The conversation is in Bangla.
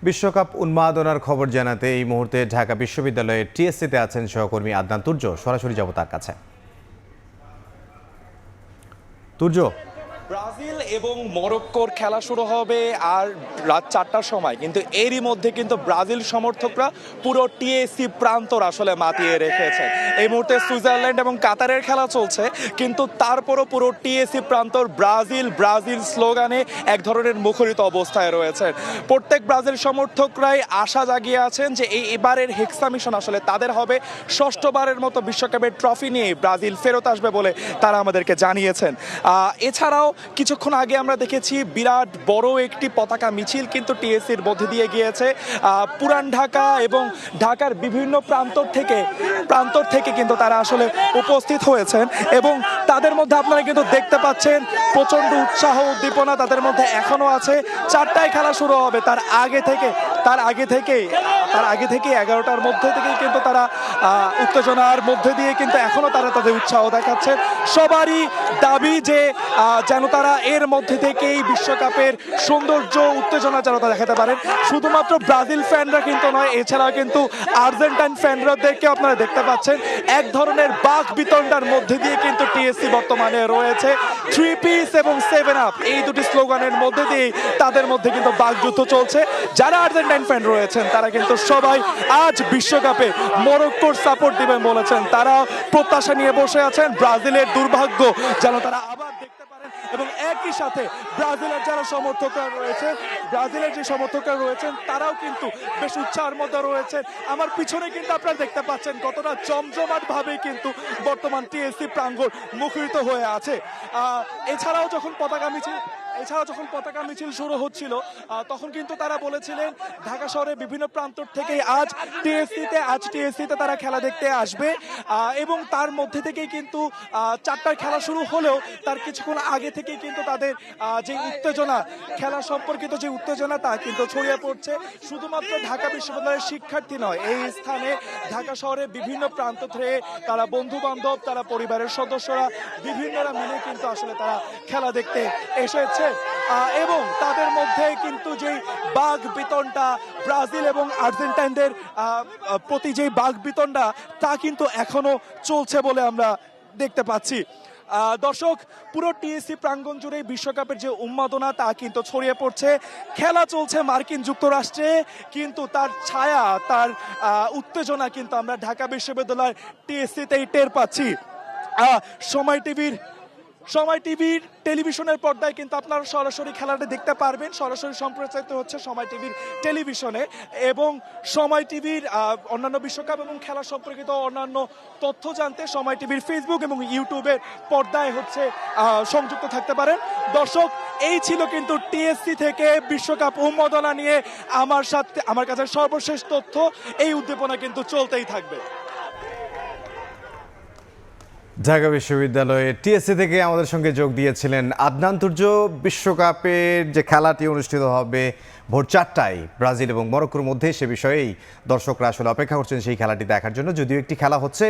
বিশ্বকাপ উন্মাদনার খবর জানাতে এই মুহূর্তে ঢাকা বিশ্ববিদ্যালয়ের টিএসসিতে আছেন সহকর্মী আদনান তুর্য। সরাসরি যাব তার কাছে। তুর্য, ব্রাজিল এবং মরক্কোর খেলা শুরু হবে আর রাত 4টার সময়, কিন্তু এরই মধ্যে কিন্তু ব্রাজিল সমর্থকরা পুরো টিএসসি প্রান্তর আসলে মাতিয়ে রেখেছে। এই মুহূর্তে সুইজারল্যান্ড এবং কাতারের খেলা চলছে, কিন্তু তারপরও পুরো টিএসসি প্রান্তর ব্রাজিল ব্রাজিল স্লোগানে এক ধরনের মুখরিত অবস্থায় রয়েছে। প্রত্যেক ব্রাজিল সমর্থকরাই আশা জাগিয়ে আছেন যে এবারের হেক্সা মিশন আসলে তাদের হবে। ষষ্ঠবারের মতো বিশ্বকাপের ট্রফি নিয়ে ব্রাজিল ফেরত আসবে বলে তারা আমাদেরকে জানিয়েছেন। এছাড়াও কিছুক্ষণ আগে আমরা দেখেছি বিরাট বড় একটি পতাকা মিছিল কিন্তু টিএসসির মধ্যে দিয়ে গিয়েছে। পুরান ঢাকা এবং ঢাকার বিভিন্ন প্রান্তর থেকে কিন্তু তারা আসলে উপস্থিত হয়েছেন এবং তাদের মধ্যে আপনারা কিন্তু দেখতে পাচ্ছেন প্রচন্ড উৎসাহ উদ্দীপনা তাদের মধ্যে এখনো আছে। 4টায় খেলা শুরু হবে, তার আগে থেকে 11টার মধ্যে থেকেই কিন্তু তারা উত্তেজনার মধ্যে দিয়ে কিন্তু এখনো তারা তাদের উৎসাহ দেখাচ্ছে। সবারই দাবি যে যেন তারা এর মধ্যে থেকেই বিশ্বকাপের সৌন্দর্য উত্তেজনা যেন তারা দেখাতে পারেন। শুধুমাত্র ব্রাজিল ফ্যানরা কিন্তু নয়, এছাড়াও কিন্তু আর্জেন্টাইন ফ্যানরাদেরকে আপনারা দেখতে পাচ্ছেন। এক ধরনের বাক বিতণ্ডার মধ্যে দিয়ে কিন্তু টিএসসি বর্তমানে রয়েছে। 3 পিস এবং 7 আপ এই দুটি স্লোগানের মধ্যে দিয়ে তাদের মধ্যে কিন্তু বাকযুদ্ধ চলছে। যারা আর্জেন্টাইন ফ্যান রয়েছেন তারা কিন্তু সবাই আজ বিশ্বকাপে মরক্কোর সাপোর্ট দিবেন বলেছেন। তারা প্রত্যাশা নিয়ে বসে আছেন ব্রাজিলের দুর্ভাগ্য যেন তারা আবার দেখতে পারেন। এবং একই সাথে ব্রাজিলের যে সমর্থকরা রয়েছেন তারাও কিন্তু বেশ উৎসাহের মধ্যে রয়েছেন। আমার পিছনে কিন্তু আপনারা দেখতে পাচ্ছেন কতটা জমজমাট ভাবে কিন্তু বর্তমান টিএসসি প্রাঙ্গণ মুখরিত হয়ে আছে। এছাড়াও যখন পতাকা মিছিল শুরু হচ্ছিল তখন কিন্তু তারা বলেছিলেন ঢাকা শহরের বিভিন্ন প্রান্তর থেকে আজ টিএসসিতে তারা খেলা দেখতে আসবে এবং তার মধ্যে থেকেই কিন্তু 4টায় খেলা শুরু হলেও তার কিছুক্ষণ আগে থেকেই কিন্তু তাদের যে উত্তেজনা খেলা সম্পর্কিত যে উত্তেজনা তা কিন্তু ছড়িয়ে পড়ছে। শুধুমাত্র ঢাকা বিশ্ববিদ্যালয়ের শিক্ষার্থী নয়, এই স্থানে ঢাকা শহরের বিভিন্ন প্রান্ত থেকে তারা বন্ধু বান্ধব, তারা পরিবারের সদস্যরা বিভিন্নরা মিলে কিন্তু আসলে তারা খেলা দেখতে এসেছে এবং তাদের মধ্যে কিন্তু যেই বাঘ বিতণ্ডা ব্রাজিল এবং আর্জেন্টাইনদের প্রতি যেই বাঘ বিতণ্ডা তা কিন্তু এখনো চলছে বলে আমরা দেখতে পাচ্ছি। দর্শক, পুরো টিএসসি প্রাঙ্গণ জুড়ে বিশ্বকাপের যে উন্মাদনা তা কিন্তু ছড়িয়ে পড়ছে। খেলা চলছে মার্কিন যুক্তরাষ্ট্রে, কিন্তু তার ছায়া তার উত্তেজনা কিন্তু আমরা ঢাকা বিশ্ববিদ্যালয়ের টিএসসিতেই টের পাচ্ছি। সময় টিভির টেলিভিশনের পর্দায় কিন্তু আপনারা সরাসরি খেলাটা দেখতে পারবেন। সরাসরি সম্প্রচারিত হচ্ছে সময় টিভির টেলিভিশনে এবং সময় টিভির অন্যান্য বিশ্বকাপ এবং খেলা সম্পর্কিত অন্যান্য তথ্য জানতে সময় টিভির ফেসবুক এবং ইউটিউবের পর্দায় সংযুক্ত থাকতে পারেন। দর্শক, এই ছিল কিন্তু টিএসসি থেকে বিশ্বকাপ উন্মাদনা নিয়ে আমার কাছে সর্বশেষ তথ্য। এই উদ্দীপনা কিন্তু চলতেই থাকবে। ঢাকা বিশ্ববিদ্যালয়ের টিএসসি থেকে আমাদের সঙ্গে যোগ দিয়েছিলেন আদনান তুর্য। বিশ্বকাপের যে খেলাটি অনুষ্ঠিত হবে ভোর 4টায় ব্রাজিল এবং মরক্কোর মধ্যে, সে বিষয়েই দর্শকরা আসলে অপেক্ষা করছেন সেই খেলাটি দেখার জন্য। যদিও একটি খেলা হচ্ছে